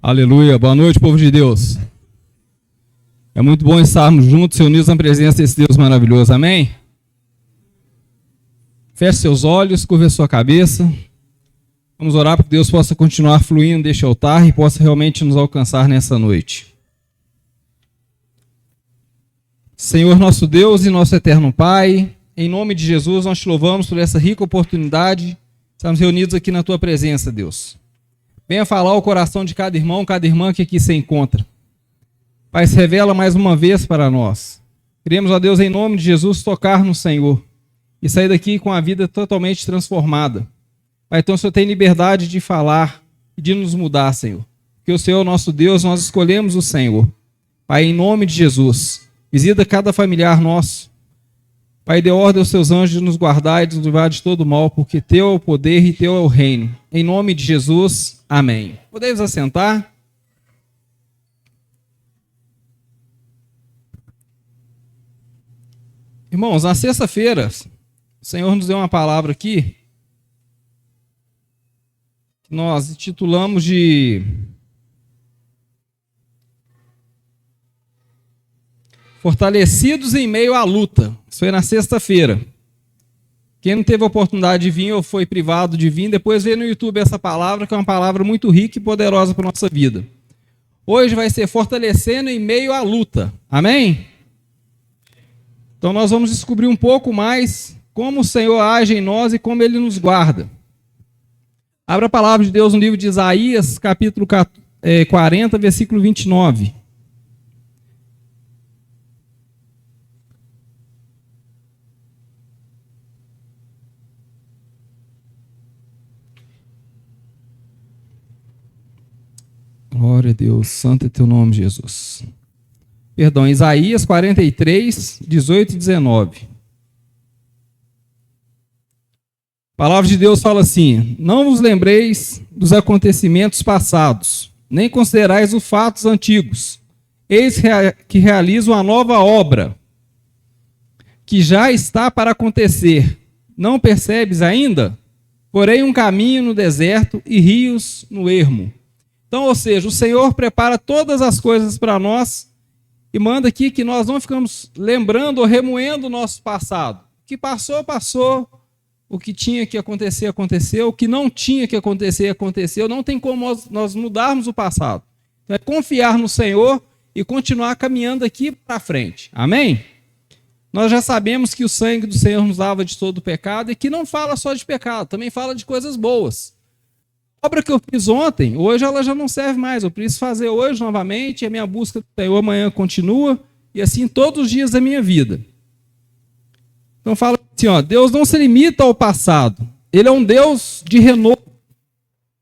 Aleluia, boa noite, povo de Deus. É muito bom estarmos juntos, reunidos na presença desse Deus maravilhoso, amém? Feche seus olhos, curva sua cabeça. Vamos orar para que Deus possa continuar fluindo deste altar e possa realmente nos alcançar nessa noite. Senhor nosso Deus e nosso eterno Pai, em nome de Jesus nós te louvamos por essa rica oportunidade. Estamos reunidos aqui na tua presença, Deus. Venha falar ao coração de cada irmão, cada irmã que aqui se encontra. Pai, se revela mais uma vez para nós. Queremos, ó Deus, em nome de Jesus, tocar no Senhor e sair daqui com a vida totalmente transformada. Pai, então o Senhor tem liberdade de falar e de nos mudar, Senhor. Porque o Senhor é o nosso Deus, nós escolhemos o Senhor. Pai, em nome de Jesus, visita cada familiar nosso. Pai, dê ordem aos seus anjos de nos guardar e de nos livrar de todo mal, porque teu é o poder e teu é o reino. Em nome de Jesus, amém. Podemos assentar? Irmãos, na sexta-feira, o Senhor nos deu uma palavra aqui, que nós intitulamos de Fortalecidos em meio à luta. Isso foi na sexta-feira. Quem não teve a oportunidade de vir ou foi privado de vir, depois vê no YouTube essa palavra, que é uma palavra muito rica e poderosa para a nossa vida. Hoje vai ser fortalecendo em meio à luta. Amém? Então nós vamos descobrir um pouco mais como o Senhor age em nós e como Ele nos guarda. Abra a palavra de Deus no livro de Isaías, capítulo 40, versículo 29. Glória a Deus, santo é teu nome, Jesus. Perdão, Isaías 43, 18 e 19. A palavra de Deus fala assim: não vos lembreis dos acontecimentos passados, nem considerais os fatos antigos. Eis que realizo uma nova obra, que já está para acontecer. Não percebes ainda? Porém um caminho no deserto e rios no ermo. Então, ou seja, o Senhor prepara todas as coisas para nós e manda aqui que nós não ficamos lembrando ou remoendo o nosso passado. O que passou, passou. O que tinha que acontecer, aconteceu. O que não tinha que acontecer, aconteceu. Não tem como nós mudarmos o passado. Então, é confiar no Senhor e continuar caminhando aqui para frente. Amém? Nós já sabemos que o sangue do Senhor nos lava de todo o pecado e que não fala só de pecado, também fala de coisas boas. A obra que eu fiz ontem, hoje ela já não serve mais. Eu preciso fazer hoje novamente. A minha busca do Senhor amanhã continua. E assim todos os dias da minha vida. Então fala assim, ó, Deus não se limita ao passado. Ele é um Deus de renovo,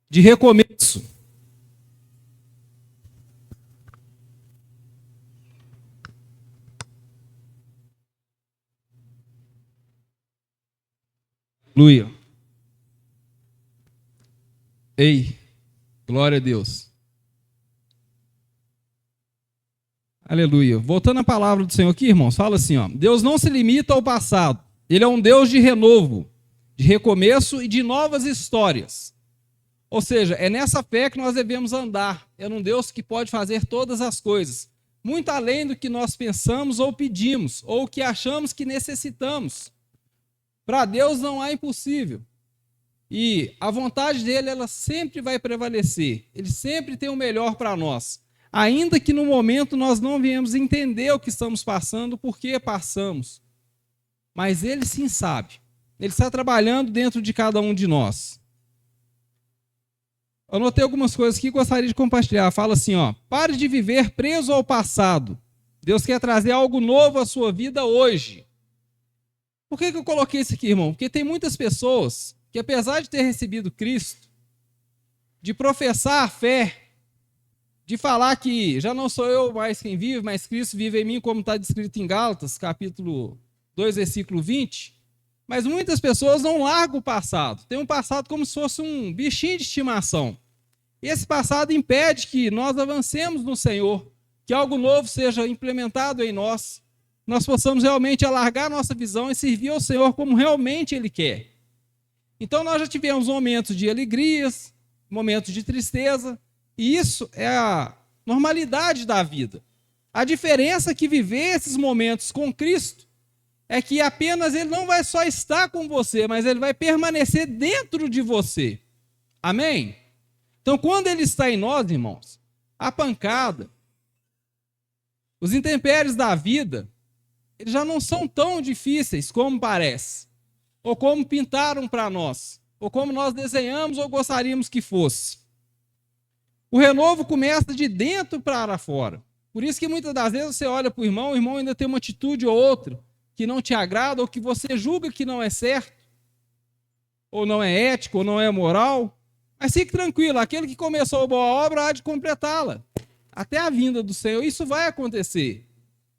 de recomeço. Aleluia. Ei, glória a Deus. Aleluia. Voltando à palavra do Senhor aqui, irmãos, fala assim, ó, Deus não se limita ao passado. Ele é um Deus de renovo, de recomeço e de novas histórias. Ou seja, é nessa fé que nós devemos andar. É um Deus que pode fazer todas as coisas, muito além do que nós pensamos ou pedimos, ou que achamos que necessitamos. Para Deus não há impossível. E a vontade dele, ela sempre vai prevalecer. Ele sempre tem o melhor para nós. Ainda que no momento nós não venhamos entender o que estamos passando, por que passamos. Mas ele sim sabe. Ele está trabalhando dentro de cada um de nós. Eu anotei algumas coisas que gostaria de compartilhar. Fala assim, ó, pare de viver preso ao passado. Deus quer trazer algo novo à sua vida hoje. Por que eu coloquei isso aqui, irmão? Porque tem muitas pessoas que apesar de ter recebido Cristo, de professar a fé, de falar que já não sou eu mais quem vive, mas Cristo vive em mim, como está descrito em Gálatas, capítulo 2, versículo 20, mas muitas pessoas não largam o passado, tem um passado como se fosse um bichinho de estimação. E esse passado impede que nós avancemos no Senhor, que algo novo seja implementado em nós, nós possamos realmente alargar nossa visão e servir ao Senhor como realmente Ele quer. Então nós já tivemos momentos de alegrias, momentos de tristeza, E isso é a normalidade da vida. A diferença é que viver esses momentos com Cristo é que apenas Ele não vai só estar com você, mas Ele vai permanecer dentro de você. Amém? Então, quando Ele está em nós, irmãos, a pancada, os intempéries da vida, eles já não são tão difíceis como parece, ou como pintaram para nós, ou como nós desenhamos ou gostaríamos que fosse. O renovo começa de dentro para fora. Por isso que muitas das vezes você olha para o irmão ainda tem uma atitude ou outra que não te agrada, ou que você julga que não é certo, ou não é ético, ou não é moral. Mas fique tranquilo, aquele que começou a boa obra há de completá-la, até a vinda do Senhor. Isso vai acontecer.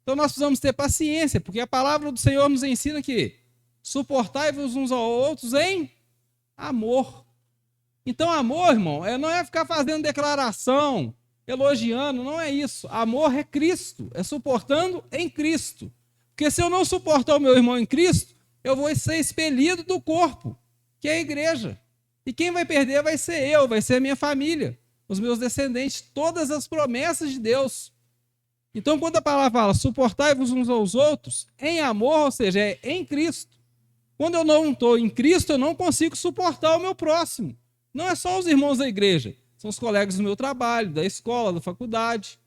Então nós precisamos ter paciência, porque a palavra do Senhor nos ensina que suportai-vos uns aos outros em amor. Então amor, irmão, não é ficar fazendo declaração, elogiando, não é isso. Amor é Cristo, é suportando em Cristo. Porque se eu não suportar o meu irmão em Cristo, eu vou ser expelido do corpo, que é a igreja. E quem vai perder vai ser eu, vai ser a minha família, os meus descendentes, todas as promessas de Deus. Então, quando a palavra fala, suportai-vos uns aos outros, em amor, ou seja, é em Cristo. Quando eu não estou em Cristo, eu não consigo suportar o meu próximo. Não é só os irmãos da igreja, são os colegas do meu trabalho, da escola, da faculdade,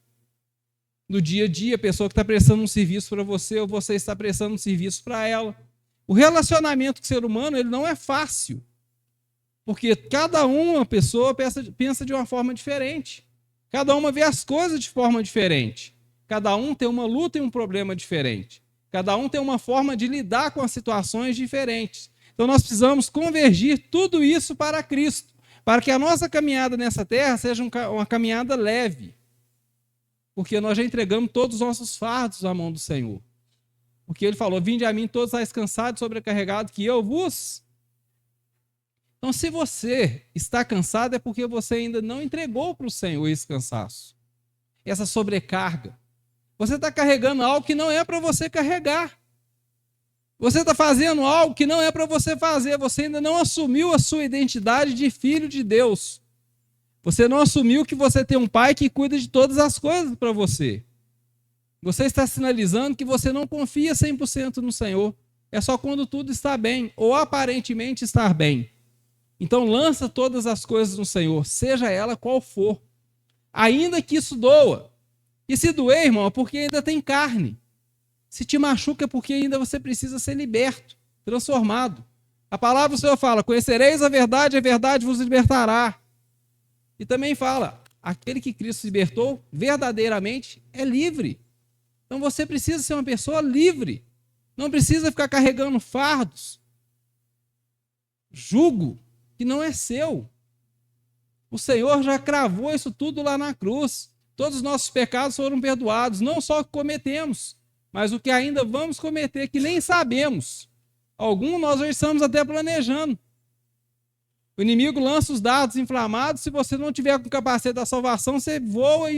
do dia a dia, a pessoa que está prestando um serviço para você, ou você está prestando um serviço para ela. O relacionamento com o ser humano, ele não é fácil, porque cada uma pessoa pensa de uma forma diferente. Cada uma vê as coisas de forma diferente. Cada um tem uma luta e um problema diferente. Cada um tem uma forma de lidar com as situações diferentes. Então nós precisamos convergir tudo isso para Cristo, para que a nossa caminhada nessa terra seja uma caminhada leve. Porque nós já entregamos todos os nossos fardos à mão do Senhor. Porque Ele falou, vinde a mim todos estáis cansados e sobrecarregados, que eu vos... Então, se você está cansado, é porque você ainda não entregou para o Senhor esse cansaço, essa sobrecarga. Você está carregando algo que não é para você carregar. Você está fazendo algo que não é para você fazer. Você ainda não assumiu a sua identidade de filho de Deus. Você não assumiu que você tem um pai que cuida de todas as coisas para você. Você está sinalizando que você não confia 100% no Senhor. É só quando tudo está bem, ou aparentemente estar bem. Então lança todas as coisas no Senhor, seja ela qual for. Ainda que isso doa. E se doer, irmão, é porque ainda tem carne. Se te machuca é porque ainda você precisa ser liberto, transformado. A palavra do Senhor fala, conhecereis a verdade vos libertará. E também fala, aquele que Cristo libertou, verdadeiramente é livre. Então você precisa ser uma pessoa livre. Não precisa ficar carregando fardos, jugo que não é seu. O Senhor já cravou isso tudo lá na cruz. Todos os nossos pecados foram perdoados, não só o que cometemos, mas o que ainda vamos cometer, que nem sabemos. Alguns nós já estamos até planejando. O inimigo lança os dardos inflamados, se você não tiver com o capacete da salvação, você voa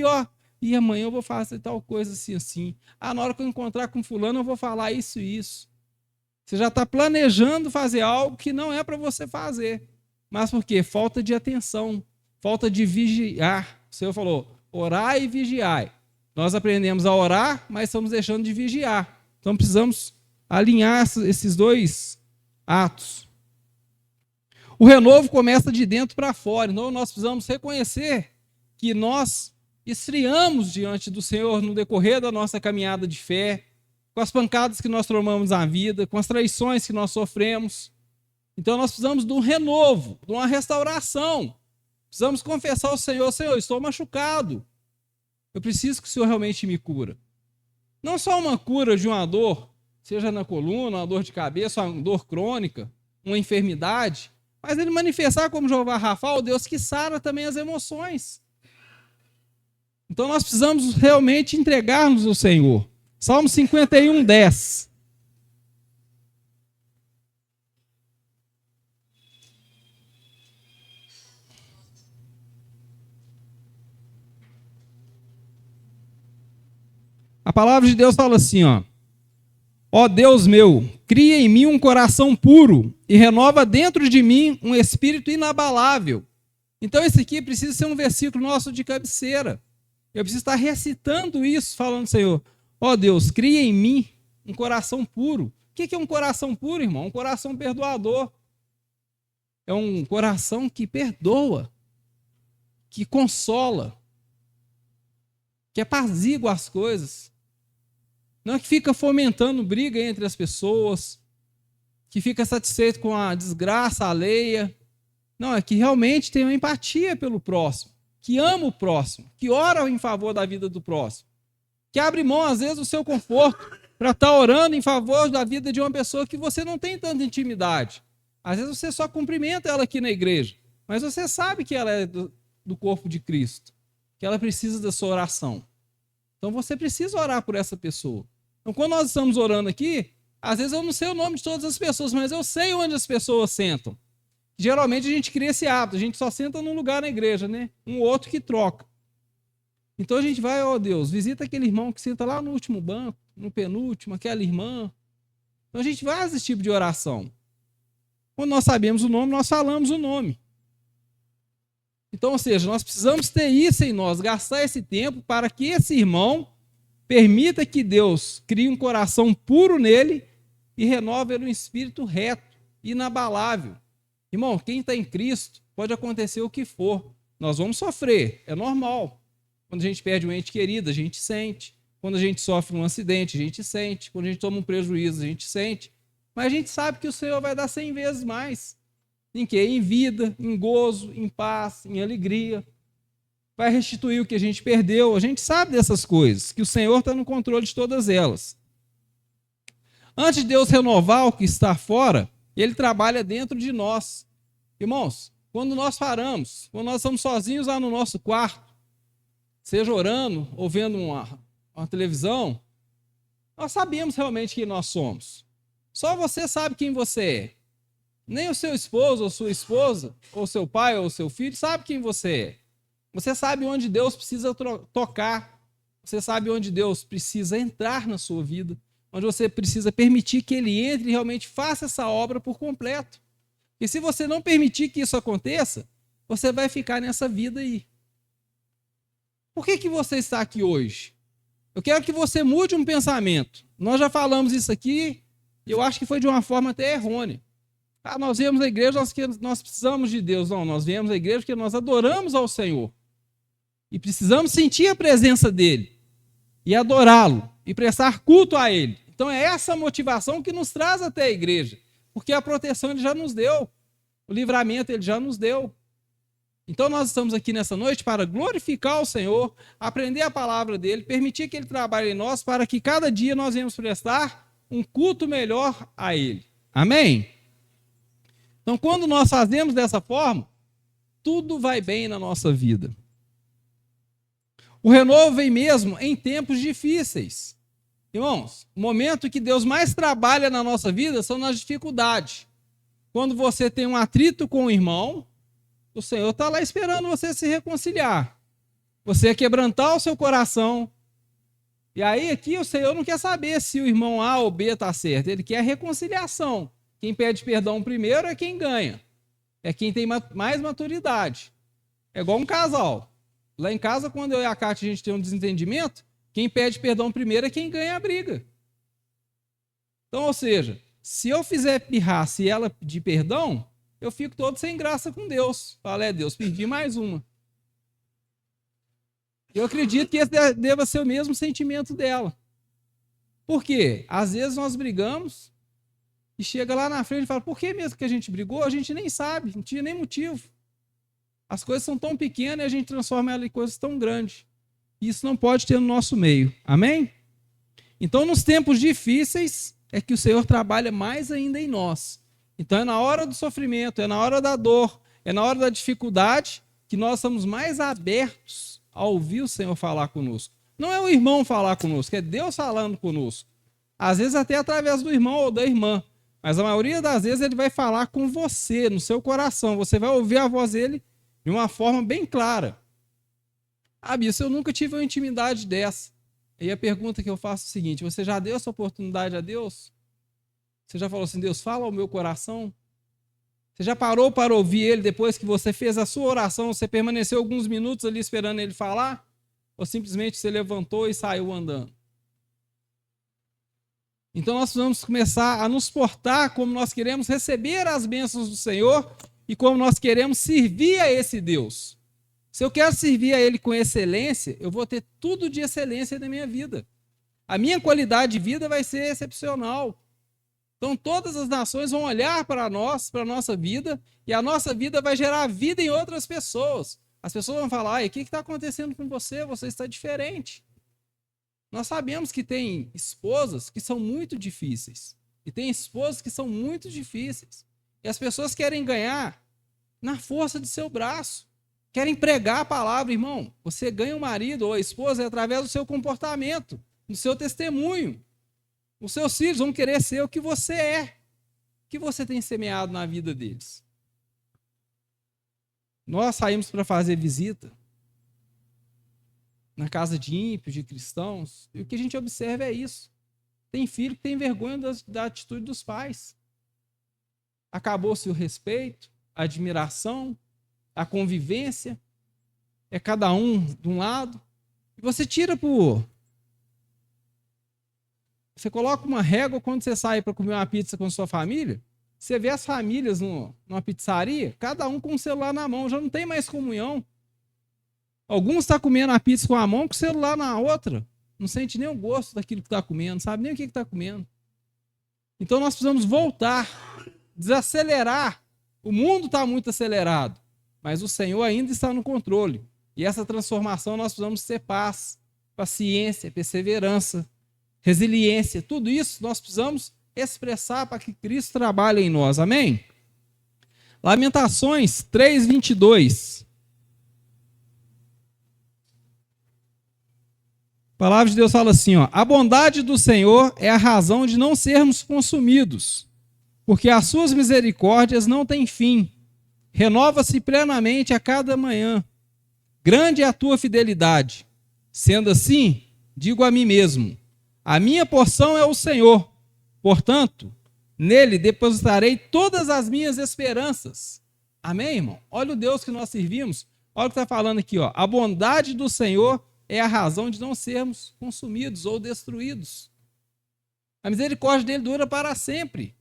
e amanhã eu vou fazer tal coisa assim. Na hora que eu encontrar com fulano, eu vou falar isso e isso. Você já está planejando fazer algo que não é para você fazer. Mas por quê? Falta de atenção, falta de vigiar. O Senhor falou, orai e vigiai. Nós aprendemos a orar, mas estamos deixando de vigiar. Então precisamos alinhar esses dois atos. O renovo começa de dentro para fora. Então nós precisamos reconhecer que nós esfriamos diante do Senhor no decorrer da nossa caminhada de fé, com as pancadas que nós tomamos na vida, com as traições que nós sofremos. Então nós precisamos de um renovo, de uma restauração. Precisamos confessar ao Senhor, Senhor, estou machucado. Eu preciso que o Senhor realmente me cura. Não só uma cura de uma dor, seja na coluna, uma dor de cabeça, uma dor crônica, uma enfermidade, mas ele manifestar como Jeová Rafa, o Deus que sara também as emoções. Então nós precisamos realmente entregar-nos ao Senhor. Salmo 51, 10. A palavra de Deus fala assim, ó Deus meu, cria em mim um coração puro e renova dentro de mim um espírito inabalável. Então esse aqui precisa ser um versículo nosso de cabeceira. Eu preciso estar recitando isso, falando, Senhor, ó Deus, cria em mim um coração puro. O que é um coração puro, irmão? Um coração perdoador. É um coração que perdoa, que consola, que apazigua as coisas. Não é que fica fomentando briga entre as pessoas, que fica satisfeito com a desgraça alheia. Não, é que realmente tem uma empatia pelo próximo, que ama o próximo, que ora em favor da vida do próximo, que abre mão, às vezes, do seu conforto para estar orando em favor da vida de uma pessoa que você não tem tanta intimidade. Às vezes você só cumprimenta ela aqui na igreja, mas você sabe que ela é do corpo de Cristo, que ela precisa da sua oração. Então você precisa orar por essa pessoa. Então quando nós estamos orando aqui, às vezes eu não sei o nome de todas as pessoas, mas eu sei onde as pessoas sentam. Geralmente a gente cria esse hábito, a gente só senta num lugar na igreja, né? Um outro que troca. Então a gente vai, ó Deus, visita aquele irmão que senta lá no último banco, no penúltimo, aquela irmã. Então a gente faz esse tipo de oração. Quando nós sabemos o nome, nós falamos o nome. Então, ou seja, nós precisamos ter isso em nós, gastar esse tempo para que esse irmão permita que Deus crie um coração puro nele e renove ele um espírito reto, inabalável. Irmão, quem está em Cristo, pode acontecer o que for. Nós vamos sofrer, é normal. Quando a gente perde um ente querido, a gente sente. Quando a gente sofre um acidente, a gente sente. Quando a gente toma um prejuízo, a gente sente. Mas a gente sabe que o Senhor vai dar 100 vezes mais. Em quê? Em vida, em gozo, em paz, em alegria. Vai restituir o que a gente perdeu. A gente sabe dessas coisas, que o Senhor está no controle de todas elas. Antes de Deus renovar o que está fora, Ele trabalha dentro de nós. Irmãos, quando nós paramos, quando nós estamos sozinhos lá no nosso quarto, seja orando ou vendo uma televisão, nós sabemos realmente quem nós somos. Só você sabe quem você é. Nem o seu esposo ou sua esposa, ou seu pai ou seu filho, sabe quem você é. Você sabe onde Deus precisa tocar. Você sabe onde Deus precisa entrar na sua vida. Onde você precisa permitir que Ele entre e realmente faça essa obra por completo. E se você não permitir que isso aconteça, você vai ficar nessa vida aí. Por que você está aqui hoje? Eu quero que você mude um pensamento. Nós já falamos isso aqui, e eu acho que foi de uma forma até errônea. Nós viemos à igreja, nós precisamos de Deus. Não, nós viemos à igreja porque nós adoramos ao Senhor. E precisamos sentir a presença dEle. E adorá-lo. E prestar culto a Ele. Então é essa motivação que nos traz até a igreja. Porque a proteção Ele já nos deu. O livramento Ele já nos deu. Então nós estamos aqui nessa noite para glorificar o Senhor, aprender a palavra dEle, permitir que Ele trabalhe em nós, para que cada dia nós venhamos prestar um culto melhor a Ele. Amém? Então, quando nós fazemos dessa forma, tudo vai bem na nossa vida. O renovo vem mesmo em tempos difíceis. Irmãos, o momento que Deus mais trabalha na nossa vida são nas dificuldades. Quando você tem um atrito com o irmão, o Senhor está lá esperando você se reconciliar. Você quebrantar o seu coração. E aí aqui o Senhor não quer saber se o irmão A ou B está certo. Ele quer a reconciliação. Quem pede perdão primeiro é quem ganha. É quem tem mais maturidade. É igual um casal. Lá em casa, quando eu e a Cátia a gente tem um desentendimento, quem pede perdão primeiro é quem ganha a briga. Então, ou seja, se eu fizer pirraça e ela pedir perdão, eu fico todo sem graça com Deus. Fala, Deus, perdi mais uma. Eu acredito que esse deva ser o mesmo sentimento dela. Por quê? Às vezes nós brigamos e chega lá na frente e fala, por que mesmo que a gente brigou? A gente nem sabe, não tinha nem motivo. As coisas são tão pequenas e a gente transforma elas em coisas tão grandes. Isso não pode ter no nosso meio. Amém? Então, nos tempos difíceis, é que o Senhor trabalha mais ainda em nós. Então, é na hora do sofrimento, é na hora da dor, é na hora da dificuldade que nós estamos mais abertos a ouvir o Senhor falar conosco. Não é o irmão falar conosco, é Deus falando conosco. Às vezes até através do irmão ou da irmã. Mas a maioria das vezes ele vai falar com você, no seu coração. Você vai ouvir a voz dele de uma forma bem clara. Bispo, eu nunca tive uma intimidade dessa. E a pergunta que eu faço é o seguinte, você já deu essa oportunidade a Deus? Você já falou assim, Deus, fala ao meu coração? Você já parou para ouvir ele depois que você fez a sua oração? Você permaneceu alguns minutos ali esperando ele falar? Ou simplesmente você levantou e saiu andando? Então nós precisamos começar a nos portar como nós queremos receber as bênçãos do Senhor e como nós queremos servir a esse Deus. Se eu quero servir a Ele com excelência, eu vou ter tudo de excelência na minha vida. A minha qualidade de vida vai ser excepcional. Então todas as nações vão olhar para nós, para a nossa vida, e a nossa vida vai gerar vida em outras pessoas. As pessoas vão falar, o que está acontecendo com você? Você está diferente. Nós sabemos que tem esposas que são muito difíceis. E tem esposas que são muito difíceis. E as pessoas querem ganhar na força de seu braço. Querem pregar a palavra, irmão. Você ganha o marido ou a esposa através do seu comportamento, do seu testemunho. Os seus filhos vão querer ser o que você é. O que você tem semeado na vida deles. Nós saímos para fazer visita na casa de ímpios, de cristãos, e o que a gente observa é isso. Tem filho que tem vergonha da atitude dos pais. Acabou-se o respeito, a admiração, a convivência, é cada um de um lado, e você tira Você coloca uma régua quando você sai para comer uma pizza com sua família, você vê as famílias numa pizzaria, cada um com o celular na mão, já não tem mais comunhão. Alguns estão comendo a pizza com a mão, com o celular na outra. Não sente nem o gosto daquilo que está comendo, não sabe nem o que está comendo. Então nós precisamos voltar, desacelerar. O mundo está muito acelerado, mas o Senhor ainda está no controle. E essa transformação nós precisamos ter paz, paciência, perseverança, resiliência. Tudo isso nós precisamos expressar para que Cristo trabalhe em nós. Amém? Lamentações 3:22. A palavra de Deus fala assim, ó: a bondade do Senhor é a razão de não sermos consumidos, porque as suas misericórdias não têm fim. Renova-se plenamente a cada manhã. Grande é a tua fidelidade. Sendo assim, digo a mim mesmo: a minha porção é o Senhor. Portanto, nele depositarei todas as minhas esperanças. Amém, irmão? Olha o Deus que nós servimos. Olha o que está falando aqui, ó. A bondade do Senhor é a razão de não sermos consumidos ou destruídos. A misericórdia dele dura para sempre.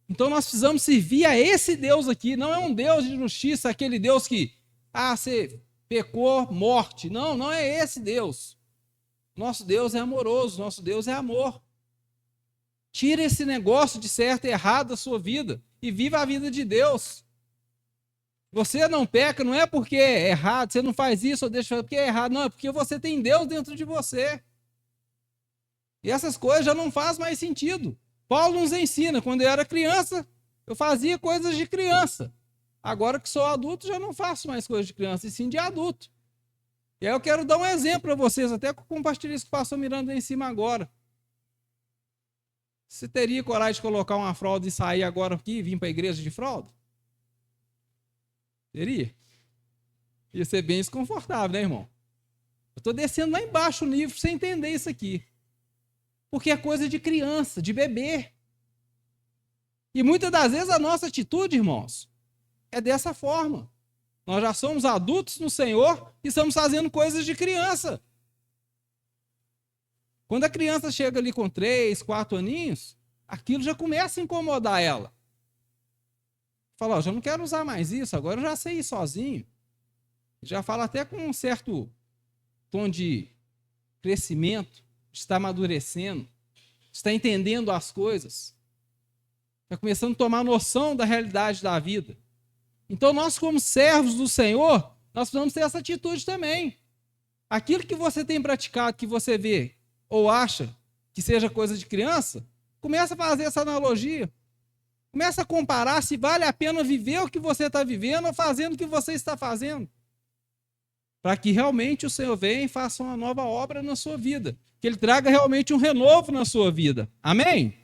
Então nós precisamos servir a esse Deus aqui. Não é um Deus de justiça, aquele Deus que, você pecou, morte. Não, não é esse Deus. Nosso Deus é amoroso, nosso Deus é amor. Tira esse negócio de certo e errado da sua vida e viva a vida de Deus. Você não peca, não é porque é errado, você não faz isso ou deixa de fazer porque é errado, não, é porque você tem Deus dentro de você. E essas coisas já não fazem mais sentido. Paulo nos ensina, quando eu era criança, eu fazia coisas de criança. Agora que sou adulto, já não faço mais coisas de criança, e sim de adulto. E aí eu quero dar um exemplo para vocês, até que eu compartilhei isso com o pastor Miranda aí em cima agora. Você teria coragem de colocar uma fralda e sair agora aqui e vir para a igreja de fralda? Teria? Ia ser bem desconfortável, né, irmão? Eu estou descendo lá embaixo o nível para você entender isso aqui. Porque é coisa de criança, de bebê. E muitas das vezes a nossa atitude, irmãos, é dessa forma. Nós já somos adultos no Senhor e estamos fazendo coisas de criança. Quando a criança chega ali com 3, 4 aninhos, aquilo já começa a incomodar ela. Fala, já não quero usar mais isso, agora eu já sei ir sozinho. Já fala até com um certo tom de crescimento, está amadurecendo, está entendendo as coisas, está começando a tomar noção da realidade da vida. Então nós, como servos do Senhor, nós precisamos ter essa atitude também. Aquilo que você tem praticado, que você vê ou acha que seja coisa de criança, começa a fazer essa analogia. Começa a comparar se vale a pena viver o que você está vivendo ou fazendo o que você está fazendo. Para que realmente o Senhor venha e faça uma nova obra na sua vida. Que Ele traga realmente um renovo na sua vida. Amém?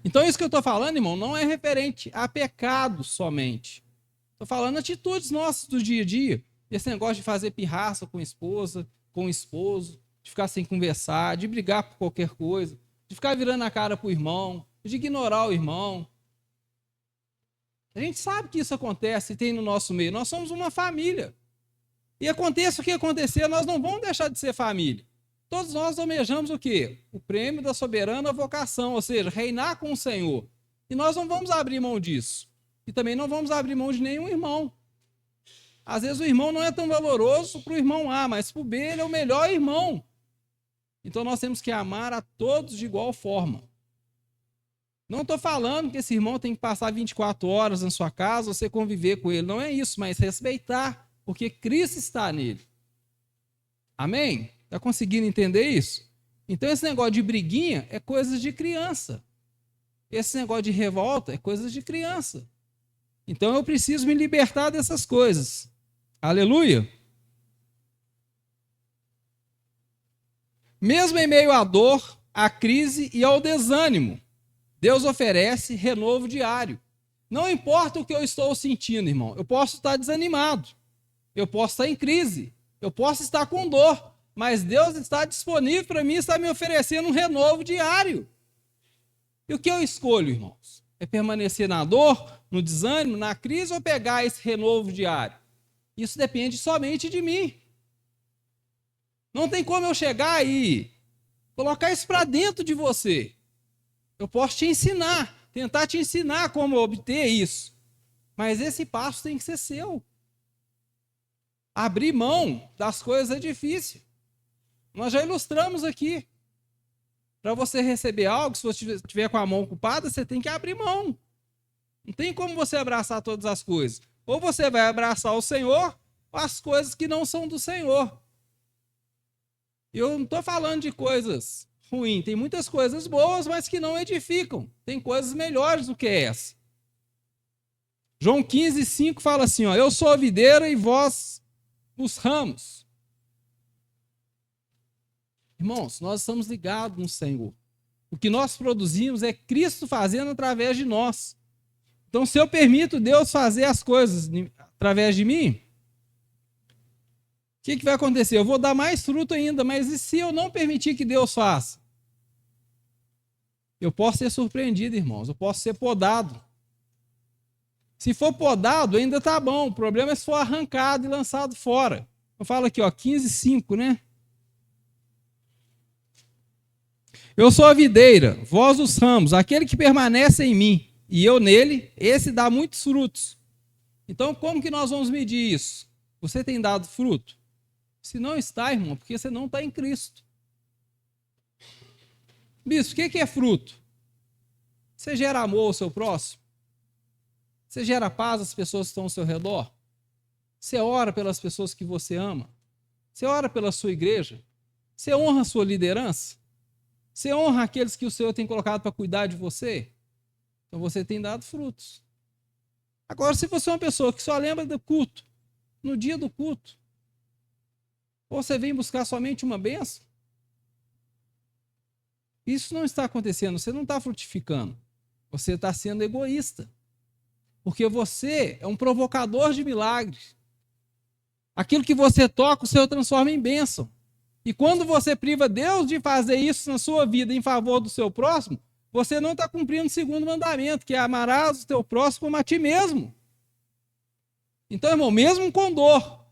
Então isso que eu estou falando, irmão, não é referente a pecado somente. Estou falando atitudes nossas do dia a dia. Esse negócio de fazer pirraça com a esposa, com o esposo, de ficar sem conversar, de brigar por qualquer coisa, de ficar virando a cara para o irmão, de ignorar o irmão. A gente sabe que isso acontece e tem no nosso meio. Nós somos uma família. E aconteça o que acontecer, nós não vamos deixar de ser família. Todos nós almejamos o quê? O prêmio da soberana vocação, ou seja, reinar com o Senhor. E nós não vamos abrir mão disso. E também não vamos abrir mão de nenhum irmão. Às vezes o irmão não é tão valoroso para o irmão A, mas para o B ele é o melhor irmão. Então nós temos que amar a todos de igual forma. Não estou falando que esse irmão tem que passar 24 horas na sua casa, você conviver com ele. Não é isso, mas respeitar, porque Cristo está nele. Amém? Está conseguindo entender isso? Então esse negócio de briguinha é coisa de criança. Esse negócio de revolta é coisa de criança. Então eu preciso me libertar dessas coisas. Aleluia! Mesmo em meio à dor, à crise e ao desânimo, Deus oferece renovo diário. Não importa o que eu estou sentindo, irmão. Eu posso estar desanimado. Eu posso estar em crise. Eu posso estar com dor. Mas Deus está disponível para mim e está me oferecendo um renovo diário. E o que eu escolho, irmãos? É permanecer na dor, no desânimo, na crise ou pegar esse renovo diário? Isso depende somente de mim. Não tem como eu chegar e colocar isso para dentro de você. Eu posso te ensinar, tentar te ensinar como obter isso. Mas esse passo tem que ser seu. Abrir mão das coisas é difícil. Nós já ilustramos aqui. Para você receber algo, se você estiver com a mão ocupada, você tem que abrir mão. Não tem como você abraçar todas as coisas. Ou você vai abraçar o Senhor, ou as coisas que não são do Senhor. Eu não estou falando de coisas ruins. Tem muitas coisas boas, mas que não edificam. Tem coisas melhores do que essa. João 15:5 fala assim, ó, eu sou a videira e vós os ramos. Irmãos, nós estamos ligados no Senhor. O que nós produzimos é Cristo fazendo através de nós. Então, se eu permito Deus fazer as coisas através de mim, o que vai acontecer? Eu vou dar mais fruto ainda, mas e se eu não permitir que Deus faça? Eu posso ser surpreendido, irmãos. Eu posso ser podado. Se for podado, ainda está bom. O problema é se for arrancado e lançado fora. Eu falo aqui, ó, 15:5, né? Eu sou a videira, vós os ramos, aquele que permanece em mim e eu nele, esse dá muitos frutos. Então, como que nós vamos medir isso? Você tem dado fruto? Se não está, irmão, porque você não está em Cristo. Bispo, o que é fruto? Você gera amor ao seu próximo? Você gera paz às pessoas que estão ao seu redor? Você ora pelas pessoas que você ama? Você ora pela sua igreja? Você honra a sua liderança? Você honra aqueles que o Senhor tem colocado para cuidar de você? Então você tem dado frutos. Agora, se você é uma pessoa que só lembra do culto, no dia do culto, ou você vem buscar somente uma bênção, isso não está acontecendo, você não está frutificando. Você está sendo egoísta. Porque você é um provocador de milagres. Aquilo que você toca, o Senhor transforma em bênção. E quando você priva Deus de fazer isso na sua vida em favor do seu próximo, você não está cumprindo o segundo mandamento, que é amarás o teu próximo como a ti mesmo. Então, irmão, mesmo com dor,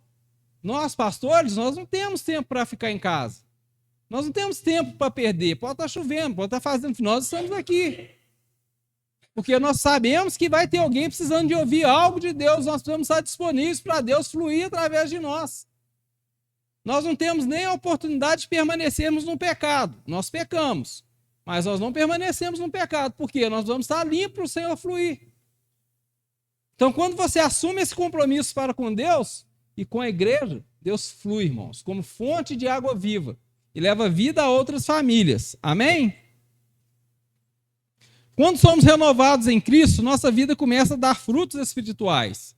nós, pastores, nós não temos tempo para ficar em casa. Nós não temos tempo para perder. Pode estar chovendo, pode estar fazendo... Nós estamos aqui. Porque nós sabemos que vai ter alguém precisando de ouvir algo de Deus. Nós precisamos estar disponíveis para Deus fluir através de nós. Nós não temos nem a oportunidade de permanecermos no pecado. Nós pecamos, mas nós não permanecemos no pecado. Por quê? Nós vamos estar limpos para o Senhor fluir. Então, quando você assume esse compromisso para com Deus e com a igreja, Deus flui, irmãos, como fonte de água viva e leva vida a outras famílias. Amém? Quando somos renovados em Cristo, nossa vida começa a dar frutos espirituais.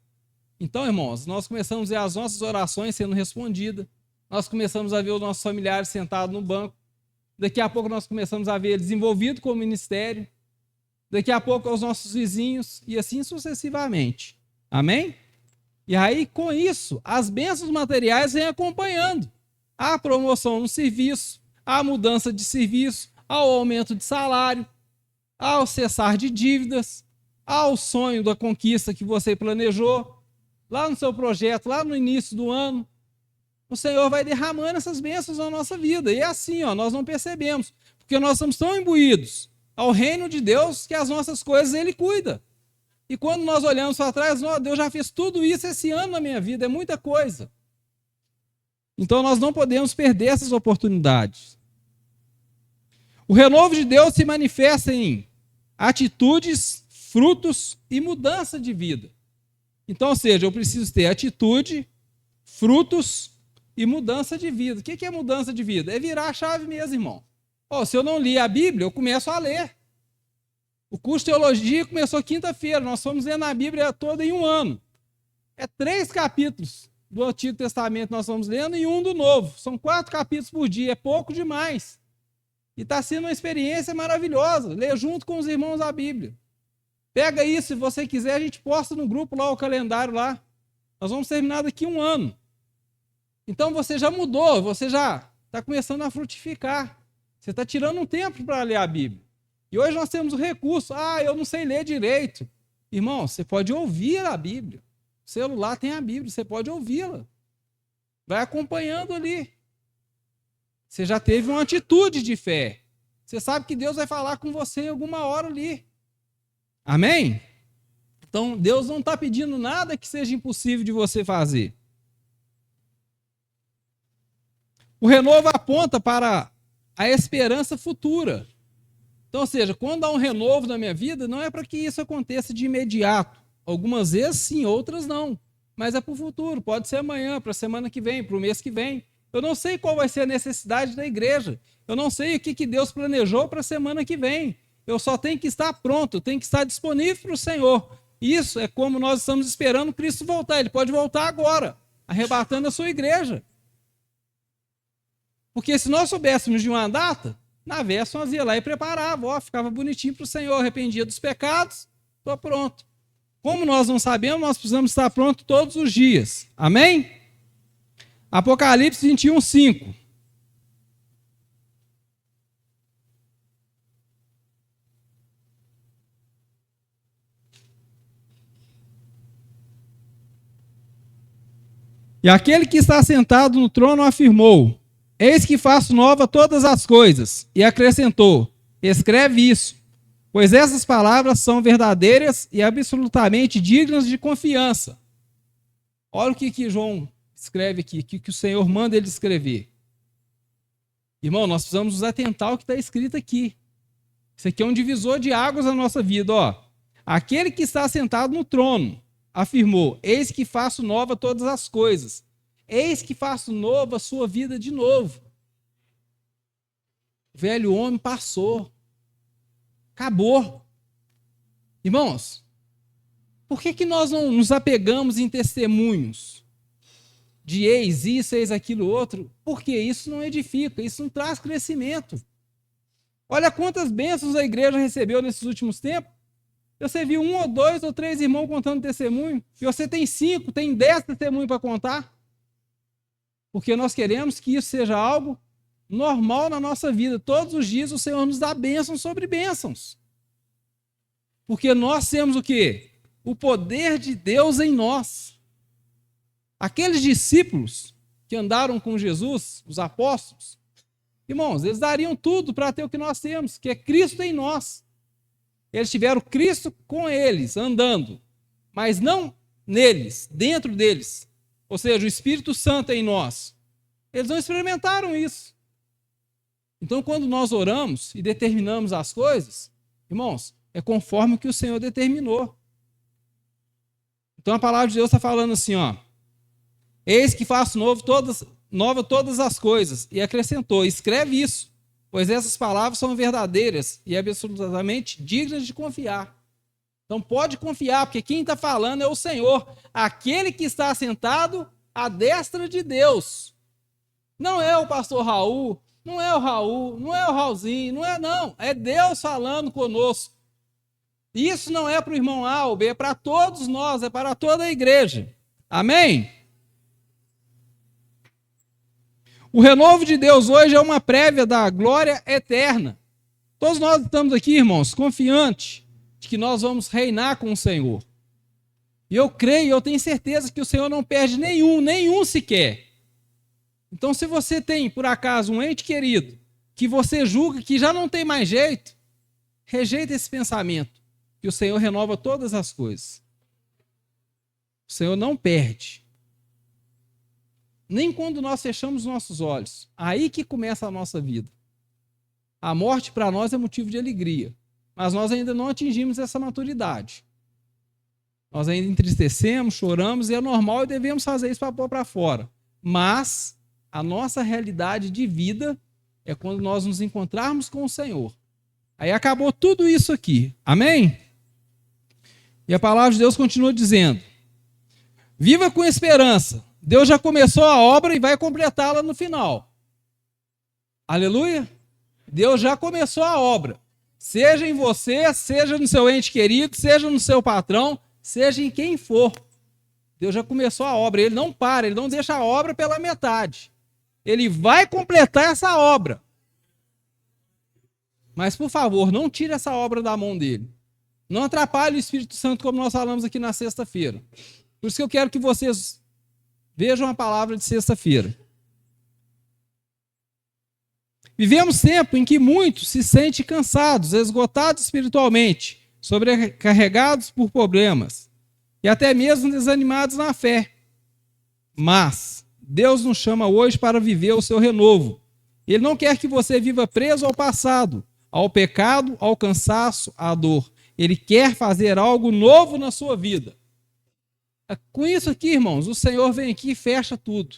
Então, irmãos, nós começamos a ver as nossas orações sendo respondidas. Nós começamos a ver os nossos familiares sentados no banco. Daqui a pouco nós começamos a ver eles envolvidos com o ministério. Daqui a pouco os nossos vizinhos e assim sucessivamente. Amém? E aí, com isso, as bênçãos materiais vêm acompanhando. A promoção no serviço, a mudança de serviço, ao aumento de salário, ao cessar de dívidas. ao sonho da conquista que você planejou, lá no seu projeto, lá no início do ano, o Senhor vai derramando essas bênçãos na nossa vida. E é assim, nós não percebemos, porque nós estamos tão imbuídos ao reino de Deus que as nossas coisas Ele cuida. E quando nós olhamos para trás, Deus já fez tudo isso esse ano na minha vida, é muita coisa. Então nós não podemos perder essas oportunidades. O renovo de Deus se manifesta em atitudes, frutos e mudança de vida. Então, ou seja, eu preciso ter atitude, frutos e mudança de vida. O que é mudança de vida? É virar a chave mesmo, irmão. Se eu não li a Bíblia, eu começo a ler. O curso de teologia começou quinta-feira, nós fomos lendo a Bíblia toda em um ano. É 3 capítulos do Antigo Testamento nós vamos lendo e um do Novo. São 4 capítulos por dia, é pouco demais. E está sendo uma experiência maravilhosa, ler junto com os irmãos a Bíblia. Pega isso, se você quiser, a gente posta no grupo lá, o calendário lá. Nós vamos terminar daqui um ano. Então você já mudou, você já está começando a frutificar. Você está tirando um tempo para ler a Bíblia. E hoje nós temos o recurso, eu não sei ler direito. Irmão, você pode ouvir a Bíblia. O celular tem a Bíblia, você pode ouvi-la. Vai acompanhando ali. Você já teve uma atitude de fé. Você sabe que Deus vai falar com você em alguma hora ali. Amém? Então, Deus não está pedindo nada que seja impossível de você fazer. O renovo aponta para a esperança futura. Então, ou seja, quando há um renovo na minha vida, não é para que isso aconteça de imediato. Algumas vezes sim, outras não. Mas é para o futuro, pode ser amanhã, para a semana que vem, para o mês que vem. Eu não sei qual vai ser a necessidade da igreja. Eu não sei o que Deus planejou para a semana que vem. Eu só tenho que estar pronto, tenho que estar disponível para o Senhor. Isso é como nós estamos esperando Cristo voltar. Ele pode voltar agora, arrebatando a sua igreja. Porque se nós soubéssemos de uma data, na véspera nós ia lá e preparava, ficava bonitinho para o Senhor, arrependia dos pecados, estou pronto. Como nós não sabemos, nós precisamos estar prontos todos os dias. Amém? Apocalipse 21, 5. E aquele que está sentado no trono afirmou: Eis que faço nova todas as coisas. E acrescentou: Escreve isso, pois essas palavras são verdadeiras e absolutamente dignas de confiança. Olha o que João escreve aqui, o que o Senhor manda ele escrever. Irmão, nós precisamos nos atentar ao que está escrito aqui. Isso aqui é um divisor de águas na nossa vida. Aquele que está sentado no trono afirmou: Eis que faço nova todas as coisas. Eis que faço nova a sua vida de novo. O velho homem passou. Acabou. Irmãos, por que nós não nos apegamos em testemunhos de eis isso, eis aquilo outro? Porque isso não edifica, isso não traz crescimento. Olha quantas bênçãos a igreja recebeu nesses últimos tempos. Você viu 1 ou 2 ou 3 irmãos contando testemunho, e você tem 5, tem 10 testemunhos para contar. Porque nós queremos que isso seja algo normal na nossa vida. Todos os dias o Senhor nos dá bênçãos sobre bênçãos. Porque nós temos o quê? O poder de Deus em nós. Aqueles discípulos que andaram com Jesus, os apóstolos, irmãos, eles dariam tudo para ter o que nós temos, que é Cristo em nós. Eles tiveram Cristo com eles, andando, mas não neles, dentro deles. Ou seja, o Espírito Santo em nós. Eles não experimentaram isso. Então, quando nós oramos e determinamos as coisas, irmãos, é conforme o que o Senhor determinou. Então, a palavra de Deus está falando assim, Eis que faço nova todas as coisas. E acrescentou: Escreve isso, pois essas palavras são verdadeiras e absolutamente dignas de confiar. Então pode confiar, porque quem está falando é o Senhor, aquele que está sentado à destra de Deus. Não é o pastor Raul, não é o Raul, não é o Raulzinho, não. É Deus falando conosco. Isso não é para o irmão A ou B, é para todos nós, é para toda a igreja. Amém? O renovo de Deus hoje é uma prévia da glória eterna. Todos nós estamos aqui, irmãos, confiantes, de que nós vamos reinar com o Senhor. E eu creio, eu tenho certeza que o Senhor não perde nenhum sequer. Então, se você tem, por acaso, um ente querido, que você julga que já não tem mais jeito, rejeita esse pensamento, que o Senhor renova todas as coisas. O Senhor não perde. Nem quando nós fechamos nossos olhos. Aí que começa a nossa vida. A morte para nós é motivo de alegria, mas nós ainda não atingimos essa maturidade. Nós ainda entristecemos, choramos, e é normal e devemos fazer isso para pôr para fora. Mas a nossa realidade de vida é quando nós nos encontrarmos com o Senhor. Aí acabou tudo isso aqui. Amém? E a palavra de Deus continua dizendo: viva com esperança. Deus já começou a obra e vai completá-la no final. Aleluia? Deus já começou a obra. Seja em você, seja no seu ente querido, seja no seu patrão, seja em quem for. Deus já começou a obra. Ele não para, ele não deixa a obra pela metade. Ele vai completar essa obra. Mas, por favor, não tire essa obra da mão dele. Não atrapalhe o Espírito Santo, como nós falamos aqui na sexta-feira. Por isso que eu quero que vocês vejam a palavra de sexta-feira. Vivemos tempo em que muitos se sentem cansados, esgotados espiritualmente, sobrecarregados por problemas e até mesmo desanimados na fé. Mas Deus nos chama hoje para viver o seu renovo. Ele não quer que você viva preso ao passado, ao pecado, ao cansaço, à dor. Ele quer fazer algo novo na sua vida. Com isso aqui, irmãos, o Senhor vem aqui e fecha tudo.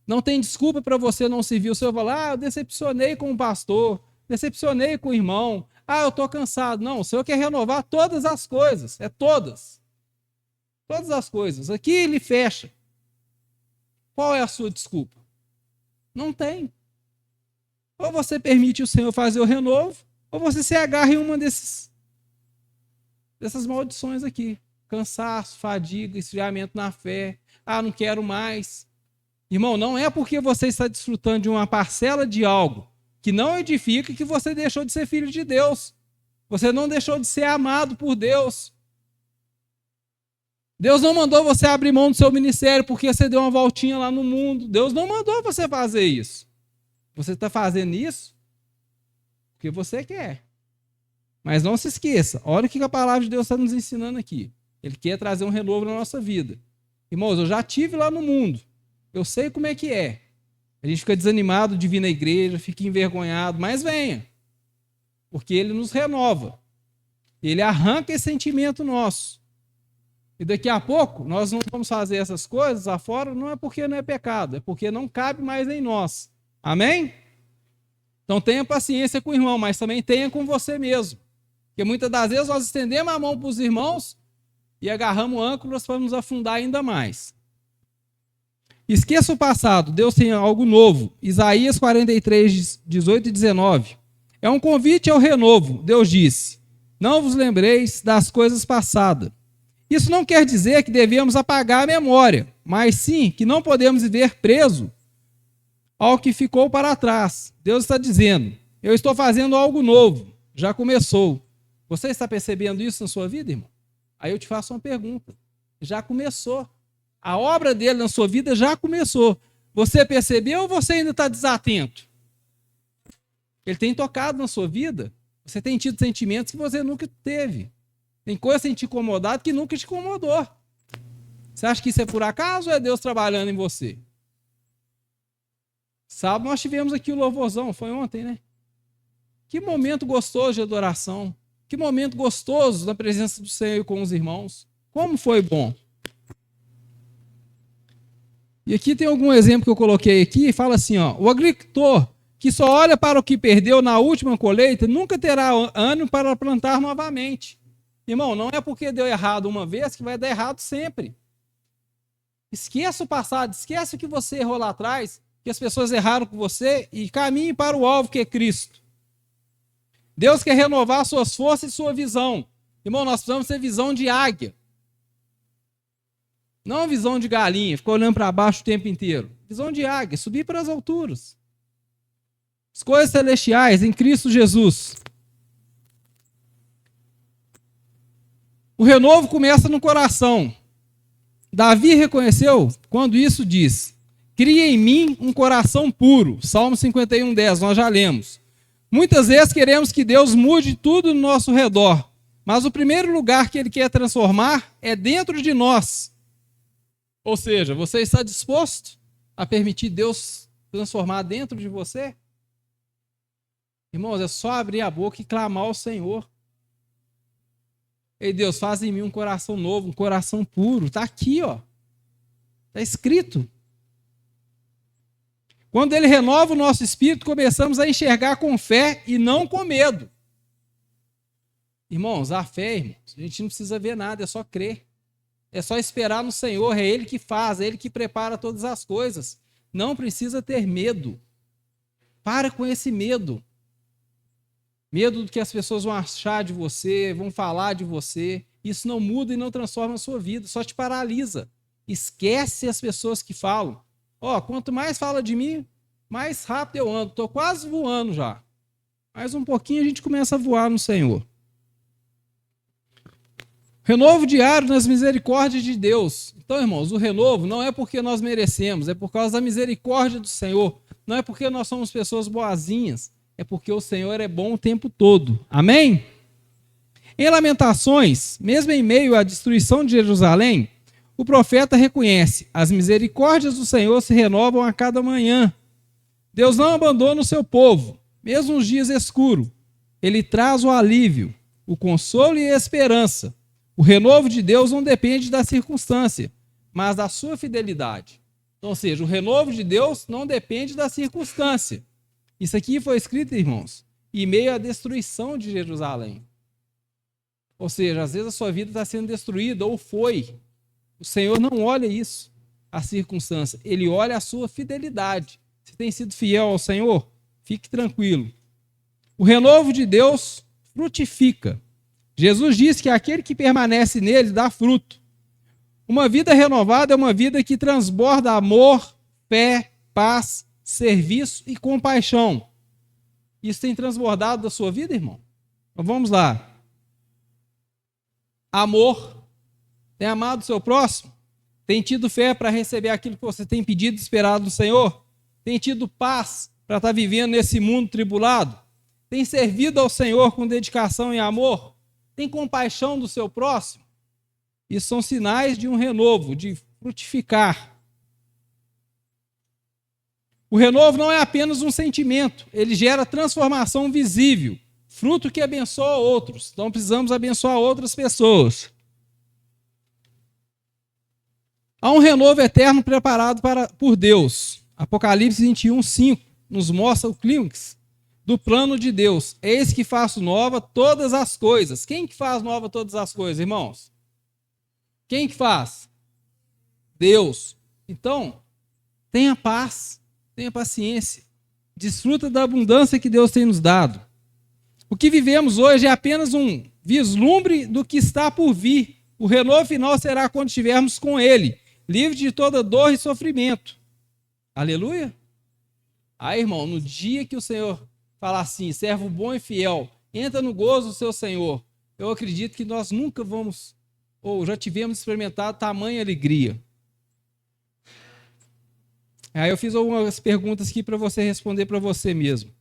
Não tem desculpa para você não servir. O Senhor fala: eu decepcionei com o pastor, decepcionei com o irmão, eu estou cansado. Não, o Senhor quer renovar todas as coisas, todas. Todas as coisas. Aqui ele fecha. Qual é a sua desculpa? Não tem. Ou você permite o Senhor fazer o renovo, ou você se agarra em uma dessas maldições aqui. Cansaço, fadiga, esfriamento na fé. Não quero mais. Irmão, não é porque você está desfrutando de uma parcela de algo que não edifica que você deixou de ser filho de Deus. Você não deixou de ser amado por Deus. Deus não mandou você abrir mão do seu ministério porque você deu uma voltinha lá no mundo. Deus não mandou você fazer isso. Você está fazendo isso porque você quer. Mas não se esqueça, olha o que a palavra de Deus está nos ensinando aqui. Ele quer trazer um renovo na nossa vida. Irmãos, eu já estive lá no mundo. Eu sei como é que é. A gente fica desanimado de vir na igreja, fica envergonhado, mas venha. Porque ele nos renova. Ele arranca esse sentimento nosso. E daqui a pouco, nós não vamos fazer essas coisas afora, não é porque não é pecado, é porque não cabe mais em nós. Amém? Então tenha paciência com o irmão, mas também tenha com você mesmo. Porque muitas das vezes nós estendemos a mão para os irmãos e agarramos âncoras para nos afundar ainda mais. Esqueça o passado, Deus tem algo novo. Isaías 43, 18 e 19. É um convite ao renovo. Deus disse: não vos lembreis das coisas passadas. Isso não quer dizer que devemos apagar a memória, mas sim que não podemos viver preso ao que ficou para trás. Deus está dizendo: eu estou fazendo algo novo, já começou. Você está percebendo isso na sua vida, irmão? Aí eu te faço uma pergunta. Já começou. A obra dele na sua vida já começou. Você percebeu ou você ainda está desatento? Ele tem tocado na sua vida? Você tem tido sentimentos que você nunca teve. Tem coisa que tem te incomodado que nunca te incomodou. Você acha que isso é por acaso ou é Deus trabalhando em você? Sábado nós tivemos aqui o louvorzão, foi ontem, né? Que momento gostoso de adoração. Que momento gostoso na presença do Senhor com os irmãos. Como foi bom. E aqui tem algum exemplo que eu coloquei aqui, fala assim, o agricultor que só olha para o que perdeu na última colheita nunca terá ânimo para plantar novamente. Irmão, não é porque deu errado uma vez que vai dar errado sempre. Esqueça o passado, esqueça o que você errou lá atrás, que as pessoas erraram com você e caminhe para o alvo que é Cristo. Deus quer renovar suas forças e sua visão. Irmão, nós precisamos ter visão de águia. Não visão de galinha, ficar olhando para baixo o tempo inteiro. Visão de águia, subir para as alturas. As coisas celestiais em Cristo Jesus. O renovo começa no coração. Davi reconheceu quando isso diz: cria em mim um coração puro. Salmo 51:10, nós já lemos. Muitas vezes queremos que Deus mude tudo no nosso redor, mas o primeiro lugar que Ele quer transformar é dentro de nós. Ou seja, você está disposto a permitir Deus transformar dentro de você? Irmãos, é só abrir a boca e clamar ao Senhor. Ei, Deus, faz em mim um coração novo, um coração puro. Está aqui, ó. Está escrito. Quando Ele renova o nosso espírito, começamos a enxergar com fé e não com medo. Irmãos, a fé, irmãos, a gente não precisa ver nada, é só crer. É só esperar no Senhor, é Ele que faz, é Ele que prepara todas as coisas. Não precisa ter medo. Para com esse medo. Medo do que as pessoas vão achar de você, vão falar de você. Isso não muda e não transforma a sua vida, só te paralisa. Esquece as pessoas que falam. Ó, quanto mais fala de mim, mais rápido eu ando. Estou quase voando já. Mais um pouquinho a gente começa a voar no Senhor. Renovo diário nas misericórdias de Deus. Então, irmãos, o renovo não é porque nós merecemos, é por causa da misericórdia do Senhor. Não é porque nós somos pessoas boazinhas, é porque o Senhor é bom o tempo todo. Amém? Em Lamentações, mesmo em meio à destruição de Jerusalém, o profeta reconhece: as misericórdias do Senhor se renovam a cada manhã. Deus não abandona o seu povo, mesmo nos dias escuros. Ele traz o alívio, o consolo e a esperança. O renovo de Deus não depende da circunstância, mas da sua fidelidade. Então, ou seja, o renovo de Deus não depende da circunstância. Isso aqui foi escrito, irmãos, em meio à destruição de Jerusalém. Ou seja, às vezes a sua vida está sendo destruída, ou foi. O Senhor não olha isso, a circunstância. Ele olha a sua fidelidade. Você tem sido fiel ao Senhor? Fique tranquilo. O renovo de Deus frutifica. Jesus disse que aquele que permanece nele dá fruto. Uma vida renovada é uma vida que transborda amor, fé, paz, serviço e compaixão. Isso tem transbordado da sua vida, irmão? Então vamos lá. Amor. Tem amado o seu próximo? Tem tido fé para receber aquilo que você tem pedido e esperado do Senhor? Tem tido paz para estar vivendo nesse mundo tribulado? Tem servido ao Senhor com dedicação e amor? Tem compaixão do seu próximo? Isso são sinais de um renovo, de frutificar. O renovo não é apenas um sentimento, ele gera transformação visível, fruto que abençoa outros. Então precisamos abençoar outras pessoas. Há um renovo eterno preparado por Deus. Apocalipse 21:5 nos mostra o clímax do plano de Deus. Eis que faço nova todas as coisas. Quem que faz nova todas as coisas, irmãos? Quem que faz? Deus. Então, tenha paz, tenha paciência. Desfruta da abundância que Deus tem nos dado. O que vivemos hoje é apenas um vislumbre do que está por vir. O renovo final será quando estivermos com Ele, livre de toda dor e sofrimento. Aleluia? Aí, irmão, no dia que o Senhor falar assim, servo bom e fiel, entra no gozo do seu Senhor, eu acredito que nós nunca vamos, ou já tivemos experimentado tamanha alegria. Aí eu fiz algumas perguntas aqui para você responder para você mesmo.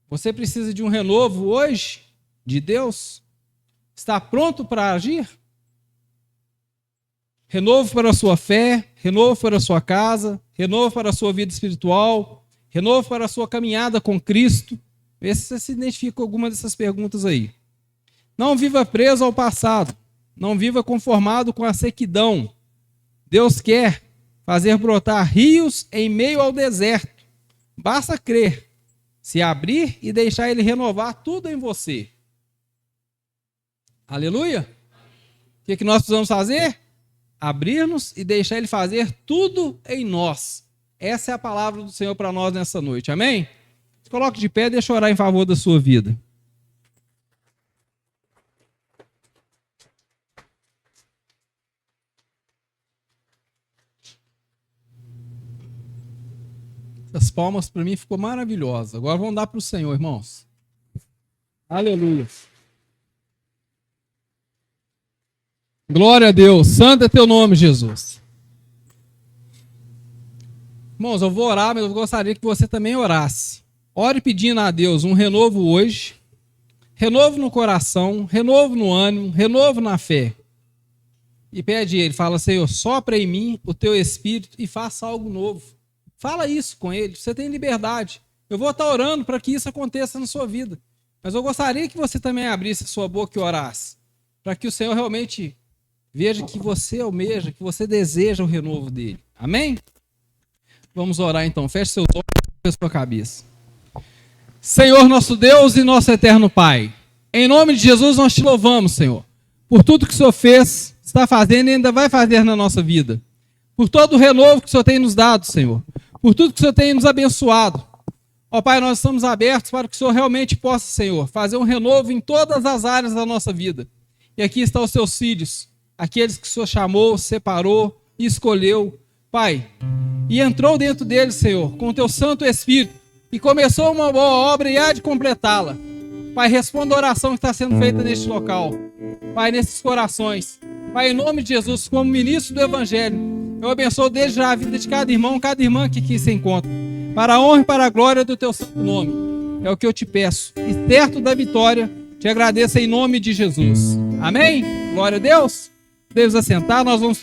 Você precisa de um renovo hoje de Deus? Está pronto para agir? Renovo para a sua fé, renovo para a sua casa, renovo para a sua vida espiritual, renovo para a sua caminhada com Cristo. Vê se você se identifica com alguma dessas perguntas aí. Não viva preso ao passado. Não viva conformado com a sequidão. Deus quer fazer brotar rios em meio ao deserto. Basta crer, se abrir e deixar Ele renovar tudo em você. Aleluia? O que nós precisamos fazer? Abrir-nos e deixar Ele fazer tudo em nós. Essa é a palavra do Senhor para nós nessa noite. Amém? Se coloque de pé e deixa eu orar em favor da sua vida. As palmas para mim ficou maravilhosa. Agora vamos dar para o Senhor, irmãos. Aleluia. Glória a Deus. Santo é teu nome, Jesus. Irmãos, eu vou orar, mas eu gostaria que você também orasse. Ore pedindo a Deus um renovo hoje, renovo no coração, renovo no ânimo, renovo na fé. E pede a Ele, fala, Senhor, sopra em mim o teu Espírito e faça algo novo. Fala isso com Ele, você tem liberdade. Eu vou estar orando para que isso aconteça na sua vida. Mas eu gostaria que você também abrisse a sua boca e orasse, para que o Senhor realmente veja que você almeja, que você deseja o renovo dele. Amém? Vamos orar então. Feche seus olhos e sua cabeça. Senhor nosso Deus e nosso eterno Pai, em nome de Jesus nós te louvamos, Senhor, por tudo que o Senhor fez, está fazendo e ainda vai fazer na nossa vida. Por todo o renovo que o Senhor tem nos dado, Senhor. Por tudo que o Senhor tem nos abençoado. Ó Pai, nós estamos abertos para que o Senhor realmente possa, Senhor, fazer um renovo em todas as áreas da nossa vida. E aqui estão os seus filhos, aqueles que o Senhor chamou, separou e escolheu, Pai. E entrou dentro deles, Senhor, com o teu Santo Espírito, e começou uma boa obra e há de completá-la. Pai, responda a oração que está sendo feita neste local. Pai, nesses corações. Pai, em nome de Jesus, como ministro do Evangelho, eu abençoo desde já a vida de cada irmão, cada irmã que aqui se encontra. Para a honra e para a glória do teu santo nome. É o que eu te peço. E certo da vitória, te agradeço em nome de Jesus. Amém? Glória a Deus. Devemos assentar, nós vamos